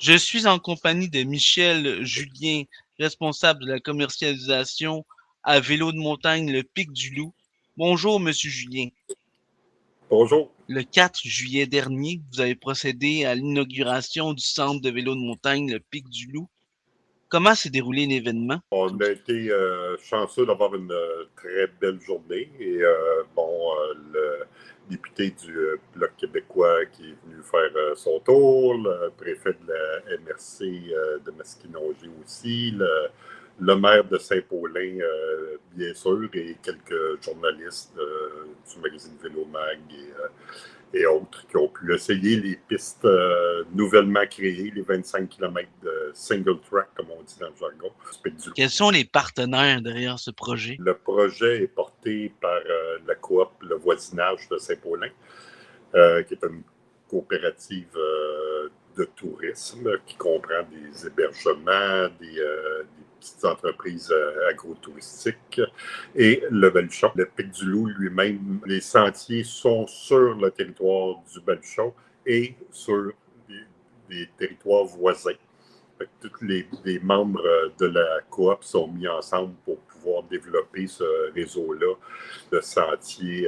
Je suis en compagnie de Michel Julien, responsable de la commercialisation à vélo de montagne Le Pic du Loup. Bonjour, Monsieur Julien. Bonjour. Le 4 juillet dernier, vous avez procédé à l'inauguration du centre de vélo de montagne Le Pic du Loup. Comment s'est déroulé l'événement? On a été chanceux d'avoir une très belle journée et le député du Bloc québécois qui est venu faire son tour, le préfet de la MRC de Masquinongé aussi, le maire de Saint-Paulin, bien sûr, et quelques journalistes du magazine Vélo Mag et autres qui ont pu essayer les pistes nouvellement créées, les 25 km de single track, comme on dit dans le jargon. Quels sont les partenaires derrière ce projet? Le projet est porté par la coop Le Voisinage de Saint-Paulin, qui est une coopérative de tourisme qui comprend des hébergements, des petites entreprises agrotouristiques et le Baluchon. Le Pic du Loup lui-même, les sentiers sont sur le territoire du Baluchon et sur des territoires voisins. Tous les membres de la coop sont mis ensemble pour pouvoir développer ce réseau-là de sentiers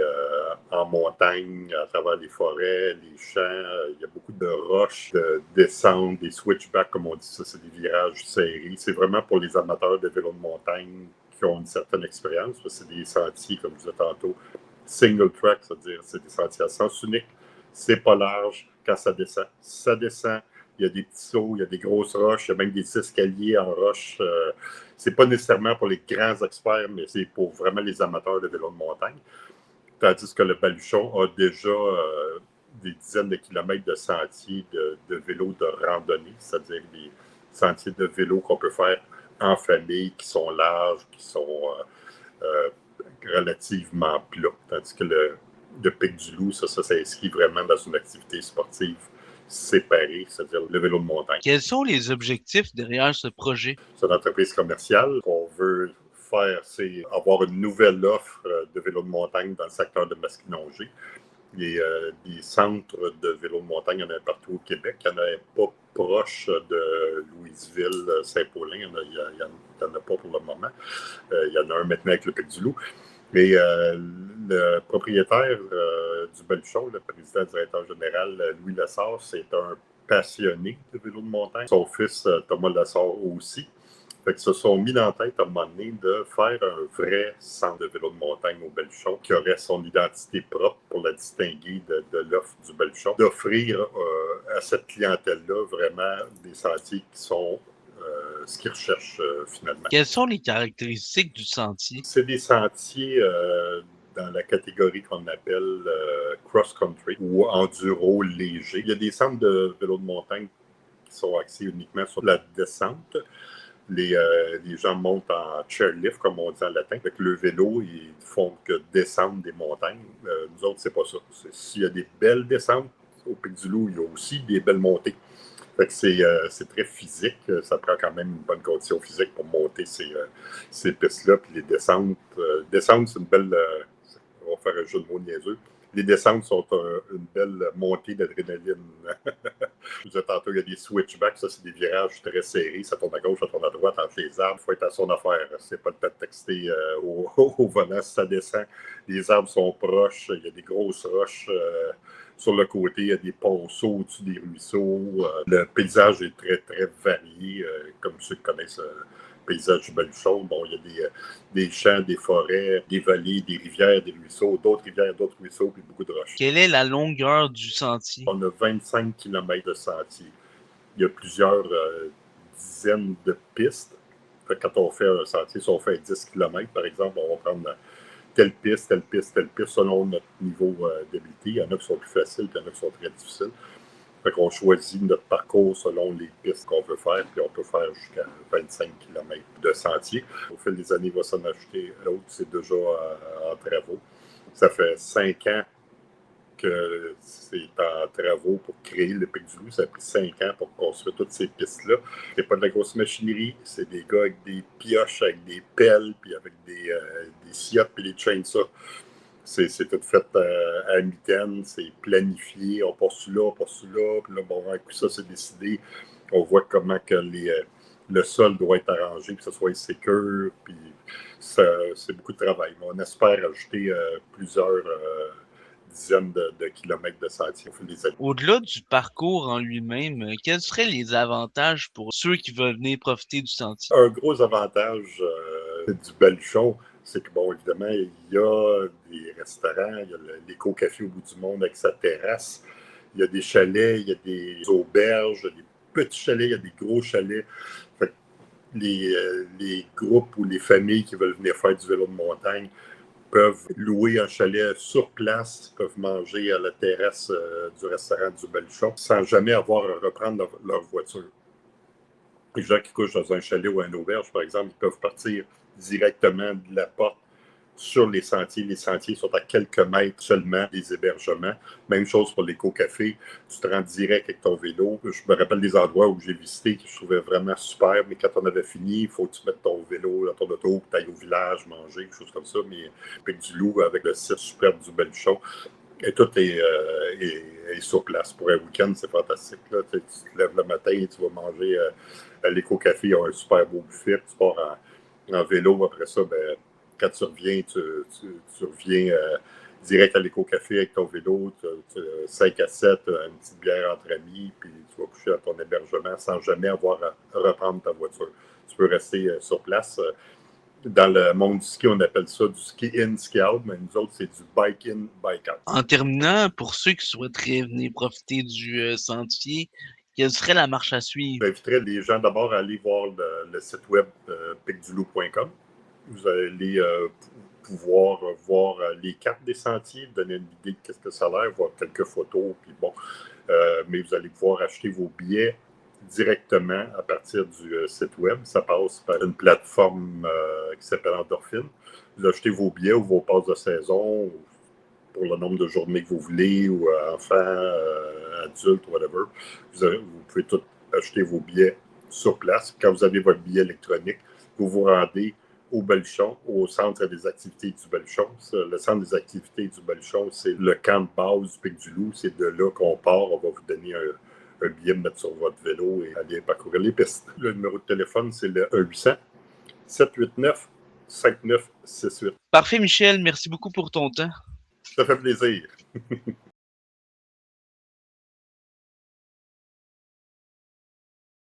en montagne, à travers les forêts, les champs. Il y a beaucoup de roches, de descentes, des switchbacks, comme on dit ça, c'est des virages serrés. C'est vraiment pour les amateurs de vélo de montagne qui ont une certaine expérience. C'est des sentiers, comme je disais tantôt, single track, c'est-à-dire c'est des sentiers à sens unique. C'est pas large quand ça descend. Ça descend. Il y a des petits sauts, il y a des grosses roches, il y a même des escaliers en roche. C'est pas nécessairement pour les grands experts, mais c'est pour vraiment les amateurs de vélo de montagne. Tandis que le Baluchon a déjà des dizaines de kilomètres de sentiers de vélo de randonnée, c'est-à-dire des sentiers de vélo qu'on peut faire en famille, qui sont larges, qui sont relativement plats. Tandis que le Pic du Loup, ça s'inscrit vraiment dans une activité sportive séparée, c'est-à-dire le vélo de montagne. Quels sont les objectifs derrière ce projet? C'est une entreprise commerciale qu'on veut faire, c'est avoir une nouvelle offre de vélo de montagne dans le secteur de Masquinongé. Il y a des centres de vélo de montagne, il y en a partout au Québec. Il n'y en a pas proche de Louisville, Saint-Paulin. Il n'y en a pas pour le moment. Il y en a un maintenant avec le Pic du Loup. Mais le propriétaire du Baluchon, le président directeur général Louis Lessard, c'est un passionné de vélo de montagne. Son fils Thomas Lessard aussi. Fait qu'ils se sont mis dans la tête à un moment donné de faire un vrai centre de vélo de montagne au Baluchon qui aurait son identité propre pour la distinguer de l'offre du Baluchon, d'offrir à cette clientèle-là vraiment des sentiers qui sont ce qu'ils recherchent finalement. Quelles sont les caractéristiques du sentier? C'est des sentiers dans la catégorie qu'on appelle cross-country ou enduro léger. Il y a des centres de vélo de montagne qui sont axés uniquement sur la descente. Les gens montent en chairlift, comme on dit en latin. Avec le vélo, ils font que descendre des montagnes. Nous autres, c'est pas ça. S'il y a des belles descentes au Pic du Loup, il y a aussi des belles montées. Fait que c'est très physique. Ça prend quand même une bonne condition physique pour monter ces pistes-là. Puis les descentes. Descendre, c'est une belle. On va faire un jeu de mots niaiseux. Les descentes sont une belle montée d'adrénaline. Je disais tantôt, il y a des switchbacks, ça, c'est des virages très serrés. Ça tourne à gauche, ça tourne à droite entre les arbres. Il faut être à son affaire. C'est pas le temps de texter au volant si ça descend. Les arbres sont proches. Il y a des grosses roches. Sur le côté, il y a des ponceaux au-dessus des ruisseaux. Le paysage est très, très varié, comme ceux qui connaissent le paysage du Baluchon. Bon, il y a des champs, des forêts, des vallées, des rivières, des ruisseaux, d'autres rivières, d'autres ruisseaux, puis beaucoup de roches. Quelle est la longueur du sentier? On a 25 km de sentier. Il y a plusieurs dizaines de pistes. Fait que quand on fait un sentier, si on fait 10 km, par exemple, on va prendre telle piste, telle piste, telle piste, selon notre niveau d'habileté. Il y en a qui sont plus faciles, puis il y en a qui sont très difficiles. Fait qu'on choisit notre parcours selon les pistes qu'on veut faire, puis on peut faire jusqu'à 25 km de sentier. Au fil des années, il va s'en ajouter l'autre, c'est déjà en travaux. Ça fait 5 ans que c'est en travaux pour créer le Pic du Loup. Ça a pris 5 ans pour construire toutes ces pistes-là. C'est pas de la grosse machinerie, c'est des gars avec des pioches, avec des pelles, puis avec des sciates, puis des chainsaws. C'est tout fait à mitaine, c'est planifié, on passe là, puis là, bon, un coup ça, c'est décidé. On voit comment que le sol doit être arrangé, que ce soit sécure, puis c'est beaucoup de travail. Mais on espère ajouter plusieurs dizaines de kilomètres de sentiers au fil des années. Au-delà du parcours en lui-même, quels seraient les avantages pour ceux qui veulent venir profiter du sentier? Un gros avantage du Belchon, c'est que, bon, évidemment, il y a des restaurants, il y a l'éco-café au bout du monde avec sa terrasse, il y a des chalets, il y a des auberges, il y a des petits chalets, il y a des gros chalets. Fait que les groupes ou les familles qui veulent venir faire du vélo de montagne peuvent louer un chalet sur place, peuvent manger à la terrasse du restaurant du Belchon sans jamais avoir à reprendre leur voiture. Les gens qui couchent dans un chalet ou une auberge, par exemple, ils peuvent partir directement de la porte sur les sentiers. Les sentiers sont à quelques mètres seulement des hébergements. Même chose pour l'éco-café. Tu te rends direct avec ton vélo. Je me rappelle des endroits où j'ai visité que je trouvais vraiment super, mais quand on avait fini, il faut que tu mettes ton vélo dans ton auto, que tu ailles au village manger, quelque chose comme ça. Mais avec du loup, avec le site superbe du Belchon, et tout est sur place. Pour un week-end, c'est fantastique. Là. Tu te lèves le matin, tu vas manger à l'éco-café, ils ont un super beau buffet, tu pars en vélo. Après ça, ben, quand tu reviens, tu reviens direct à l'éco-café avec ton vélo, 5 à 7, une petite bière entre amis, puis tu vas coucher à ton hébergement sans jamais avoir à reprendre ta voiture. Tu peux rester sur place. Dans le monde du ski, on appelle ça du ski in, ski out, mais nous autres, c'est du bike in, bike out. En terminant, pour ceux qui souhaiteraient venir profiter du sentier, quelle serait la marche à suivre? J'inviterais les gens d'abord à aller voir le site web picdulou.com. Vous allez pouvoir voir les cartes des sentiers, donner une idée de ce que ça a l'air, voir quelques photos, puis bon. Mais vous allez pouvoir acheter vos billets directement à partir du site web. Ça passe par une plateforme qui s'appelle Endorphine. Vous achetez vos billets ou vos passes de saison pour le nombre de journées que vous voulez, ou enfants, adultes, whatever. Vous pouvez tout acheter vos billets sur place. Quand vous avez votre billet électronique, vous vous rendez au Belchon, au centre des activités du Belchon. Le centre des activités du Belchon, c'est le camp de base du Pic du Loup. C'est de là qu'on part. On va vous donner un billet de mettre sur votre vélo et aller parcourir les pistes. Le numéro de téléphone, c'est le 1-800-789-5968. Parfait, Michel. Merci beaucoup pour ton temps. Ça fait plaisir.